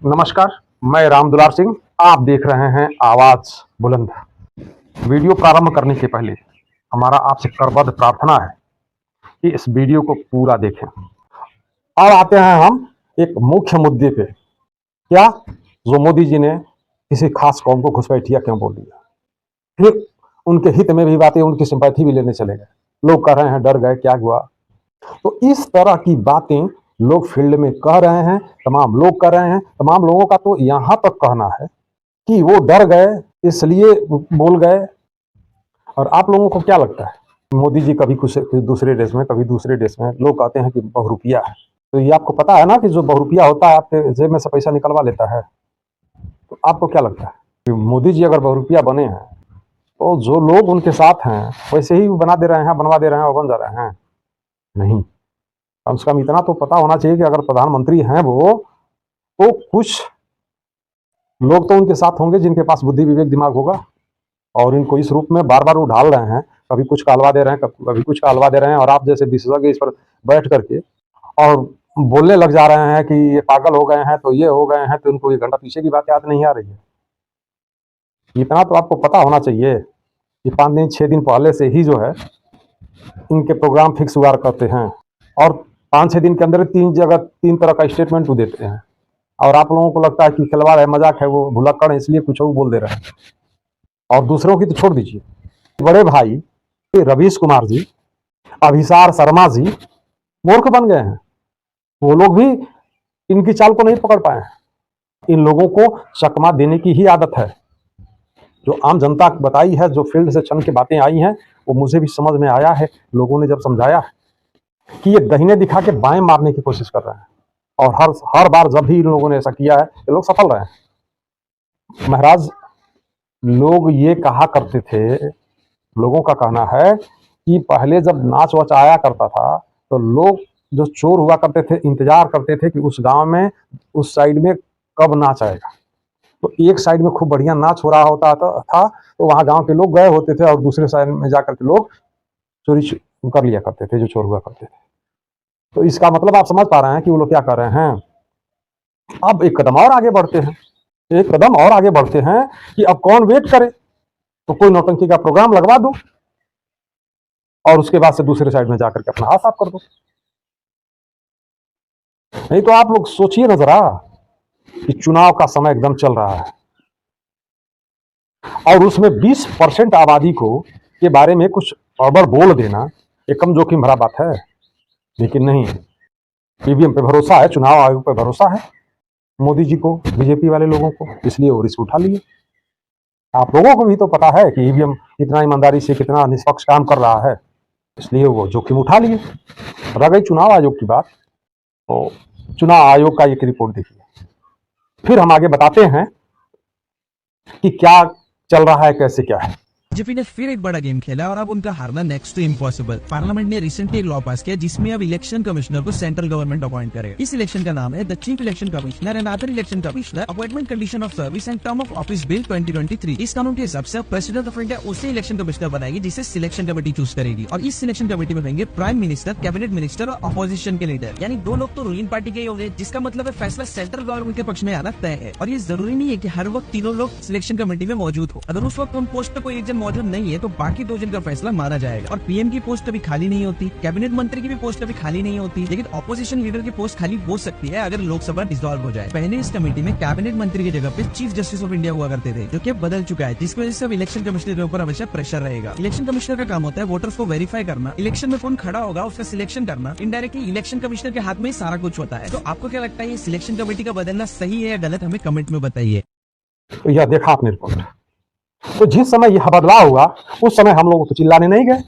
नमस्कार, मैं राम दुलार सिंह। आप देख रहे हैं आवाज बुलंद। वीडियो प्रारंभ करने से पहले हमारा आपसे करबद्ध प्रार्थना है कि इस वीडियो को पूरा देखें। अब आते हैं हम एक मुख्य मुद्दे पे। क्या जो मोदी जी ने किसी खास कौम को घुसपैठिया क्यों बोल दिया, फिर उनके हित में भी बातें, उनकी सिंपैथी भी लेने चले गए। लोग कह रहे हैं डर गए, क्या हुआ। तो इस तरह की बातें लोग फील्ड में कह रहे हैं, तमाम लोग कर रहे हैं। तमाम लोगों का तो यहां तक कहना है कि वो डर गए इसलिए बोल गए। और आप लोगों को क्या लगता है, मोदी जी कभी कुछ दूसरे देश में, कभी दूसरे देश में, लोग कहते हैं कि बहुरुपिया है। तो ये आपको पता है ना कि जो बहुरुपिया होता है आपके जेब में से पैसा निकलवा लेता है। तो आपको क्या लगता है कि मोदी जी अगर बहुरुपिया बने हैं तो जो लोग उनके साथ हैं वैसे ही बना दे रहे हैं, बनवा दे रहे हैं और बन जा रहे हैं? नहीं। कम से कम इतना तो पता होना चाहिए कि अगर प्रधानमंत्री हैं वो, तो कुछ लोग तो उनके साथ होंगे जिनके पास बुद्धि विवेक दिमाग होगा, और इनको इस रूप में बार बार वो ढाल रहे हैं। कभी कुछ का हलवा दे रहे हैं, कभी कुछ का हलवा दे रहे हैं, और आप जैसे विशेषज्ञ इस पर बैठ करके और बोलने लग जा रहे हैं कि ये पागल हो गए हैं, तो ये हो गए हैं, तो इनको 1 घंटा पीछे की बात याद नहीं आ रही है। इतना तो आपको पता होना चाहिए कि 5 दिन 6 दिन पहले से ही जो है इनके प्रोग्राम फिक्स हुआ करते हैं, और 5-6 दिन के अंदर 3 तरह का स्टेटमेंट देते हैं। और आप लोगों को लगता है कि खिलवाड़ है, मजाक है, वो भुलक्कड़ है, इसलिए कुछ वो बोल दे रहे हैं। और दूसरों की तो छोड़ दीजिए, बड़े भाई रवीश कुमार जी, अभिसार शर्मा जी मूर्ख बन गए हैं। वो लोग भी इनकी चाल को नहीं पकड़ पाए हैं। इन लोगों को चकमा देने की ही आदत है। जो आम जनता बताई है, जो फील्ड से छन के बातें आई हैं, वो मुझे भी समझ में आया है। लोगों ने जब समझाया कि ये दहीने दिखा के बाएं मारने की कोशिश कर रहे हैं, और हर बार जब भी इन लोगों ने ऐसा किया है, ये लोग सफल रहे हैं। महाराज, लोग ये कहा करते थे, लोगों का कहना है कि पहले जब नाच वाच आया करता था तो लोग जो चोर हुआ करते थे इंतजार करते थे कि उस गांव में, उस साइड में कब नाच आएगा। तो एक साइड में खूब बढ़िया नाच हो रहा होता था, तो वहां गांव के लोग गए होते थे, और दूसरे साइड में जाकर के लोग चोरी कर लिया करते थे, जो चोर हुआ करते थे। तो इसका मतलब आप समझ पा रहे हैं कि वो लोग क्या कर रहे हैं। अब एक कदम और आगे बढ़ते हैं, एक कदम और आगे बढ़ते हैं कि अब कौन वेट करे, तो कोई नौटंकी का प्रोग्राम लगवा दो, और उसके बाद से दूसरे साइड में जाकर के अपना हाथ साफ कर दो। नहीं तो आप लोग सोचिए ना जरा कि चुनाव का समय एकदम चल रहा है, और उसमें 20% आबादी को के बारे में कुछ अड़बड़ बोल देना, ये कम जोखिम भरा बात है। लेकिन नहीं, ईवीएम पे भरोसा है, चुनाव आयोग पे भरोसा है मोदी जी को, बीजेपी वाले लोगों को, इसलिए वो रिस्क उठा लिए। आप लोगों को भी तो पता है कि ईवीएम कितना ईमानदारी से, कितना निष्पक्ष काम कर रहा है, इसलिए वो जोखिम उठा लिए। रह गई चुनाव आयोग की बात, तो चुनाव आयोग का एक रिपोर्ट देखिए, फिर हम आगे बताते हैं कि क्या चल रहा है, कैसे क्या है। बीजेपी ने फिर एक बड़ा गेम खेला और अब उनका हारना नेक्स्ट टू इम्पॉसिबल। पार्लियामेंट ने रिसेंटली एक लॉ पास किया जिसमें अब इलेक्शन कमिश्नर को सेंट्रल गवर्नमेंट अपॉइंट करे। इस इलेक्शन का नाम है the chief election commissioner and other election commissioner appointment condition of service and term of office bill 2023। इस कानून के हिसाब से प्रेसिडेंट ऑफ इंडिया उसे इलेक्शन कमिश्नर बनाएगी जिसे सिलेक्शन कमेटी चूज करेगी, और इस सिलेक्शन कमेटी में रहेंगे प्राइम मिनिस्टर, कैबिनेट मिनिस्टर और अपोजिशन के लीडर, यानी 2 लोग तो रूलिंग पार्टी के ही होंगे, जिसका मतलब है फैसला सेंट्रल गवर्नमेंट के पक्ष में आना तय है। और ये जरूरी नहीं है कि हर वक्त तीनों लोग सिलेक्शन कमेटी में मौजूद हो। अगर उस वक्त उन पोस्ट पे कोई एक जन मौजूद नहीं है तो बाकी 2 जन का फैसला माना जाएगा। और पीएम की पोस्ट अभी खाली नहीं होती, कैबिनेट मंत्री की भी पोस्ट अभी खाली नहीं होती, लेकिन ऑपोजिशन लीडर की पोस्ट खाली हो सकती है अगर लोकसभा डिसॉल्व हो जाए। पहले इस कमेटी में कैबिनेट मंत्री की जगह पे चीफ जस्टिस ऑफ इंडिया हुआ करते थे, जो कि बदल चुका है, जिसकी वजह से अब इलेक्शन कमिश्नर के ऊपर हमेशा प्रेशर रहेगा। इलेक्शन कमिश्नर का काम होता है वोटर्स को वेरीफाई करना, इलेक्शन में कौन खड़ा होगा उसका सिलेक्शन करना। इनडायरेक्टली इलेक्शन कमिश्नर के हाथ में ही सारा कुछ होता है। तो आपको क्या लगता है, ये सिलेक्शन कमेटी का बदलना सही है या गलत, हमें कमेंट में बताइए। तो यह देखा आपने रिपोर्ट। तो जिस समय यह बदलाव हुआ उस समय हम लोग तो चिल्लाने नहीं गए,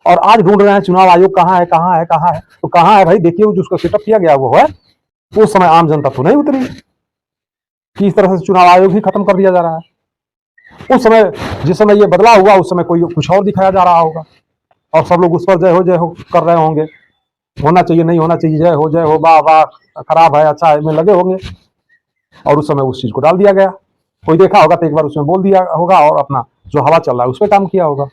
और आज ढूंढ रहे हैं चुनाव आयोग कहाँ है, कहाँ है, कहाँ है। तो कहाँ है भाई, देखिए जिसको सेटअप किया गया वो है। उस समय आम जनता तो नहीं उतरी कि इस तरह से चुनाव आयोग ही खत्म कर दिया जा रहा है। उस समय, जिस समय ये बदलाव हुआ, उस समय कोई कुछ और दिखाया जा रहा होगा, और सब लोग उस पर जय हो कर रहे होंगे। होना चाहिए, नहीं होना चाहिए, जय हो, वाह वाह, खराब है, अच्छा है में लगे होंगे, और उस समय उस चीज को डाल दिया गया। कोई देखा होगा तो एक बार उसमें बोल दिया होगा, और अपना जो हवा चल रहा है उस पर काम किया होगा।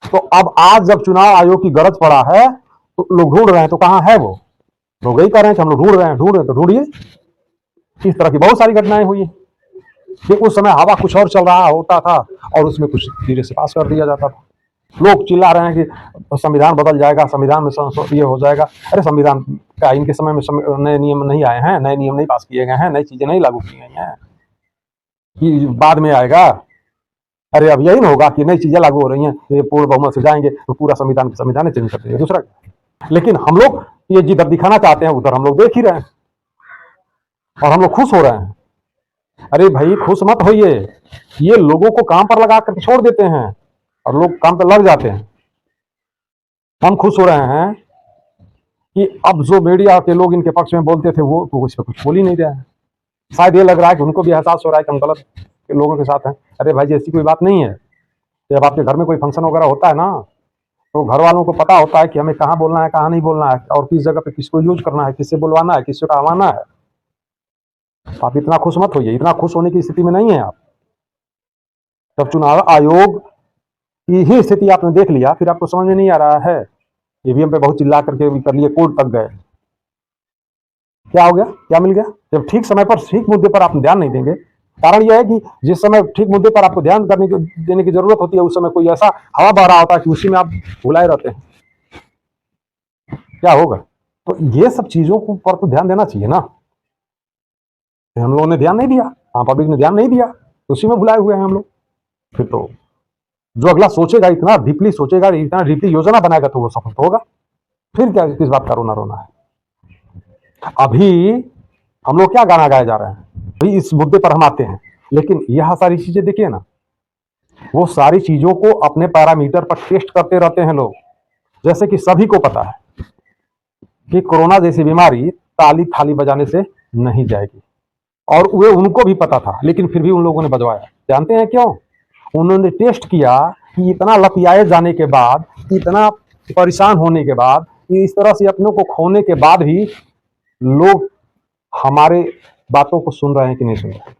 तो अब आज जब चुनाव आयोग की गरज पड़ा है तो लोग ढूंढ रहे हैं, तो कहाँ है वो। लोग यही कह रहे हैं कि हम लोग ढूंढ रहे हैं, तो ढूंढिए। इस तरह की बहुत सारी घटनाएं हुई हैं कि उस समय हवा कुछ और चल रहा होता था और उसमें कुछ धीरे से पास कर दिया जाता था। लोग चिल्ला रहे हैं कि संविधान बदल जाएगा, संविधान में ये हो जाएगा। अरे संविधान का इनके समय में नए नियम नहीं आए हैं, नए नियम नहीं पास किए गए हैं, नई चीजें नहीं लागू की गई हैं कि बाद में आएगा। अरे अब यही ना होगा कि नई चीजें लागू हो रही हैं, ये पूर्ण बहुमत से जाएंगे तो पूरा संविधान चेंज कर देंगे दूसरा। लेकिन हम लोग ये जिधर दिखाना चाहते हैं उधर हम लोग देख ही रहे हैं और हम लोग खुश हो रहे हैं। अरे भाई खुश मत होइए, ये लोगों को काम पर लगा कर छोड़ देते हैं और लोग काम पर लग जाते हैं। हम खुश हो रहे हैं कि अब जो मीडिया के लोग इनके पक्ष में बोलते थे वो तो इस पर कुछ बोल ही नहीं रहे हैं। शायद ये लग रहा है कि उनको भी एहसास हो रहा है कि हम गलत के लोगों के साथ हैं। अरे भाई ऐसी कोई बात नहीं है। जब आपके घर में कोई फंक्शन वगैरह होता है ना, तो घर वालों को पता होता है कि हमें कहाँ बोलना है, कहाँ नहीं बोलना है, और किस जगह पे किसको यूज करना है, किससे बुलवाना है, किससे आवाना है। आप इतना खुश मत होइए, इतना खुश होने की स्थिति में नहीं है आप। जब चुनाव आयोग की ही स्थिति आपने देख लिया, फिर आपको समझ में नहीं आ रहा है। ईवीएम पे बहुत चिल्ला करके कर लिए, कोर्ट तक गए, क्या हो गया, क्या मिल गया? जब ठीक समय पर ठीक मुद्दे पर आप ध्यान नहीं देंगे। कारण यह है कि जिस समय ठीक मुद्दे पर आपको ध्यान देने की जरूरत होती है, उस समय कोई ऐसा हवा बह रहा होता है कि उसी में आप भुलाए रहते हैं। क्या होगा? तो ये सब चीजों पर तो ध्यान देना चाहिए ना। हम लोगों ने ध्यान नहीं दिया, पब्लिक ने ध्यान नहीं दिया, उसी में भुलाए हुए हैं हम लोग। फिर तो जो अगला सोचेगा, इतना डीपली सोचेगा, इतना डीपली योजना बनाएगा तो वो सफल होगा। फिर क्या, किस बात का रोना रोना है? अभी हम लोग क्या गाना गाए जा रहे हैं, अभी इस मुद्दे पर हम आते हैं। लेकिन यह सारी चीजें देखिए ना, वो सारी चीजों को अपने पैरामीटर पर टेस्ट करते रहते हैं लोग। जैसे कि सभी को पता है कि कोरोना जैसी बीमारी ताली थाली बजाने से नहीं जाएगी, और वे उनको भी पता था, लेकिन फिर भी उन लोगों ने बजवाया। जानते हैं क्यों? उन्होंने टेस्ट किया कि इतना लपियाए जाने के बाद, इतना परेशान होने के बाद, इस तरह से अपनों को खोने के बाद भी लोग हमारे बातों को सुन रहे हैं कि नहीं सुन रहे,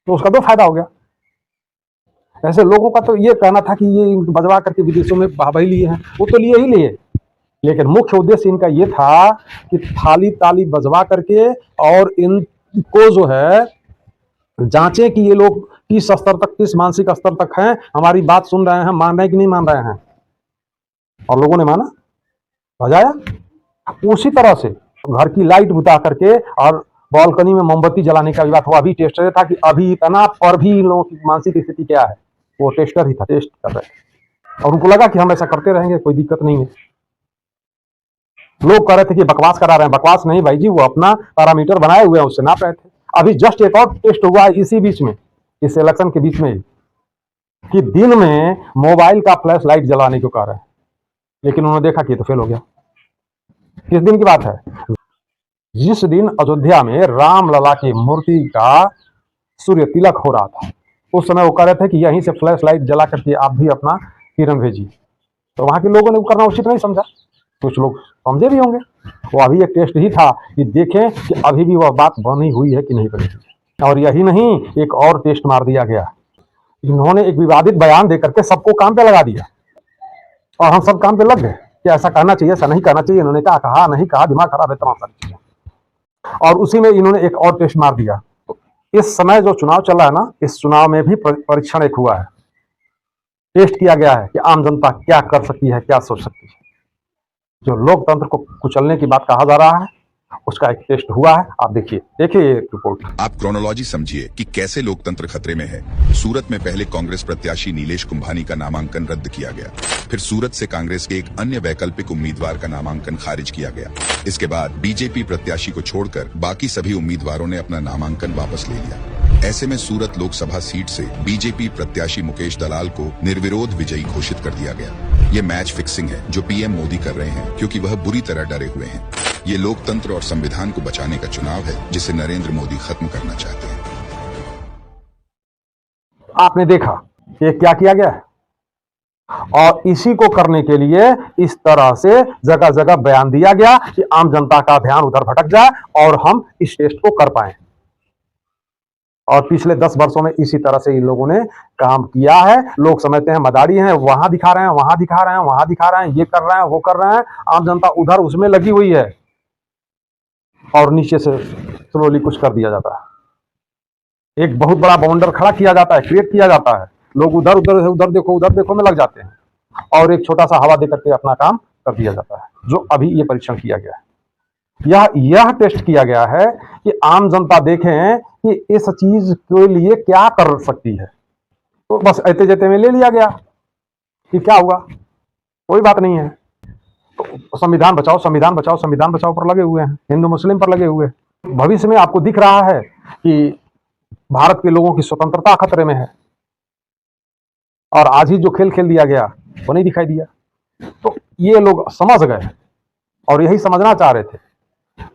तो उसका तो फायदा हो गया। ऐसे लोगों का तो ये कहना था कि ये बजवा करके विदेशों में भाई लिए हैं, वो तो लिए ही लिए, लेकिन मुख्य उद्देश्य इनका ये था कि थाली ताली बजवा करके और इनको जो है जांचें कि ये लोग किस स्तर तक, किस मानसिक स्तर तक हैं, हमारी बात सुन रहे हैं, मान रहे हैं कि नहीं मान रहे हैं। और लोगों ने माना, बजाया। उसी तरह से घर की लाइट बुता करके और बालकनी में मोमबत्ती जलाने का भी बात हुआ। अभी टेस्टर था कि अभी इतना पर भी इन लोगों की मानसिक स्थिति क्या है, वो टेस्टर ही था, टेस्ट कर रहे थे। और उनको लगा कि हम ऐसा करते रहेंगे, कोई दिक्कत नहीं है। लोग कह रहे थे कि बकवास करा रहे हैं। बकवास नहीं भाई जी, वो अपना पैरामीटर बनाए हुए हैं, उससे नाप रहे थे। अभी जस्ट एक और टेस्ट हुआ है इसी बीच में, इस इलेक्शन के बीच में, कि दिन में मोबाइल का फ्लैश लाइट जलाने को कह रहे हैं, लेकिन उन्होंने देखा कि तो फेल हो गया। किस दिन की बात है? जिस दिन अयोध्या में राम लला की मूर्ति का सूर्य तिलक हो रहा था, उस समय वो कह रहे थे कि यहीं से फ्लैश लाइट जला करके आप भी अपना किरण भेजिए। तो वहां के लोगों ने करना उचित नहीं समझा, कुछ लोग समझे भी होंगे। वो अभी एक टेस्ट ही था कि देखें कि अभी भी वह बात बनी हुई है कि नहीं बनी हुई। और यही नहीं, एक और टेस्ट मार दिया गया। इन्होंने एक विवादित बयान देकर के सबको काम पे लगा दिया और हम सब काम पे लग गए कि ऐसा कहना चाहिए, ऐसा नहीं कहना चाहिए। इन्होंने कहा नहीं कहा, दिमाग खराब है, तमाम सारी चीजें। और उसी में इन्होंने एक और टेस्ट मार दिया। तो इस समय जो चुनाव चल रहा है ना, इस चुनाव में भी परीक्षण एक हुआ है, टेस्ट किया गया है कि आम जनता क्या कर सकती है, क्या सोच सकती है। जो लोकतंत्र को कुचलने की बात कहा जा रहा है, उसका एक टेस्ट हुआ है। आप देखिए ये रिपोर्ट। आप क्रोनोलॉजी समझिए कि कैसे लोकतंत्र खतरे में है। सूरत में पहले कांग्रेस प्रत्याशी नीलेश कुंभानी का नामांकन रद्द किया गया, फिर सूरत से कांग्रेस के एक अन्य वैकल्पिक उम्मीदवार का नामांकन खारिज किया गया। इसके बाद बीजेपी प्रत्याशी को छोड़कर बाकी सभी उम्मीदवारों ने अपना नामांकन वापस ले लिया। ऐसे में सूरत लोकसभा सीट से बीजेपी प्रत्याशी मुकेश दलाल को निर्विरोध विजयी घोषित कर दिया गया। ये मैच फिक्सिंग है जो पीएम मोदी कर रहे हैं, क्योंकि वह बुरी तरह डरे हुए हैं। ये लोकतंत्र और संविधान को बचाने का चुनाव है जिसे नरेंद्र मोदी खत्म करना चाहते हैं। आपने देखा ये क्या किया गया है, और इसी को करने के लिए इस तरह से जगह जगह बयान दिया गया कि आम जनता का ध्यान उधर भटक जाए और हम इस टेस्ट को कर पाए। और पिछले 10 वर्षों में इसी तरह से इन लोगों ने काम किया है। लोग समझते हैं मदारी हैं, वहां दिखा रहे हैं, वहां दिखा रहे हैं, वहां दिखा रहे हैं, ये कर रहे हैं, वो कर रहे हैं। आम जनता उधर उसमें लगी हुई है। और नीचे से स्लोली कुछ कर दिया जाता है। एक बहुत बड़ा बाउंडर खड़ा किया जाता है, क्रिएट किया जाता है, लोग उधर उधर देखो में लग जाते हैं, और एक छोटा सा हवा दे करके अपना काम कर दिया जाता है। जो अभी ये परीक्षण किया गया है, यह टेस्ट किया गया है कि आम जनता देखें कि इस चीज के लिए क्या कर सकती है। तो बस ऐते जैते में ले लिया गया कि क्या हुआ, कोई बात नहीं है। तो संविधान बचाओ, संविधान बचाओ, संविधान बचाओ पर लगे हुए हैं, हिंदू मुस्लिम पर लगे हुए हैं। भविष्य में आपको दिख रहा है कि भारत के लोगों की स्वतंत्रता खतरे में है, और आज ही जो खेल खेल दिया गया वो नहीं दिखाई दिया। तो ये लोग समझ गए और यही समझना चाह रहे थे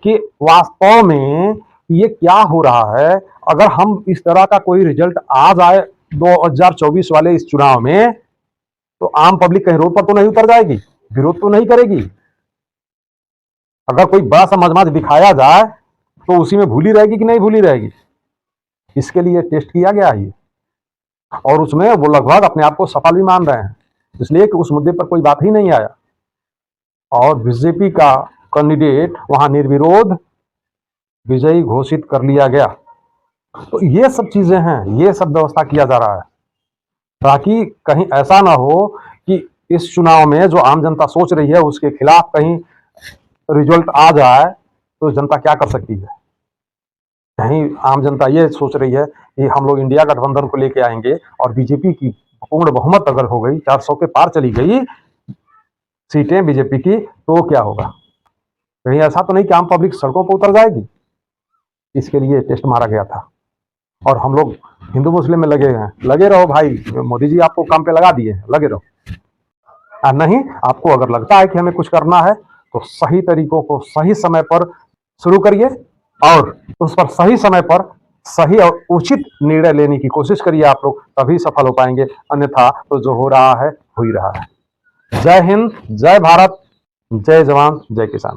कि वास्तव में ये क्या हो रहा है। अगर हम इस तरह का कोई रिजल्ट आ जाए 2024 वाले इस चुनाव में, तो आम पब्लिक कहीं रोड पर तो नहीं उतर जाएगी, विरोध तो नहीं करेगी। अगर कोई बड़ा सा मजमाज दिखाया जाए तो उसी में भूली रहेगी कि नहीं भूली रहेगी। इसके लिए टेस्ट किया गया है, और उसमें वो लगभग अपने आप को सफल भी मान रहे हैं, इसलिए कि उस मुद्दे पर कोई बात ही नहीं आया, और बीजेपी का कैंडिडेट वहां निर्विरोध विजयी घोषित कर लिया गया। तो ये सब चीजें हैं, ये सब व्यवस्था किया जा रहा है ताकि कहीं ऐसा ना हो कि इस चुनाव में जो आम जनता सोच रही है उसके खिलाफ कहीं रिजल्ट आ जाए तो जनता क्या कर सकती है। कहीं आम जनता ये सोच रही है कि हम लोग इंडिया गठबंधन को लेके आएंगे और बीजेपी की पूर्ण बहुमत अगर हो गई, 400 के पार चली गई सीटें बीजेपी की, तो क्या होगा। कहीं ऐसा तो नहीं कि आम पब्लिक सड़कों पर उतर जाएगी। इसके लिए टेस्ट मारा गया था, और हम लोग हिंदू मुस्लिम में लगे हैं। लगे रहो भाई, मोदी जी आपको काम पे लगा दिए हैं, लगे रहो। नहीं, आपको अगर लगता है कि हमें कुछ करना है तो सही तरीकों को सही समय पर शुरू करिए, और उस पर सही समय पर सही और उचित निर्णय लेने की कोशिश करिए आप लोग, तभी सफल हो पाएंगे। अन्यथा तो जो हो रहा है हो ही रहा है। जय हिंद, जय भारत, जय जवान, जय किसान।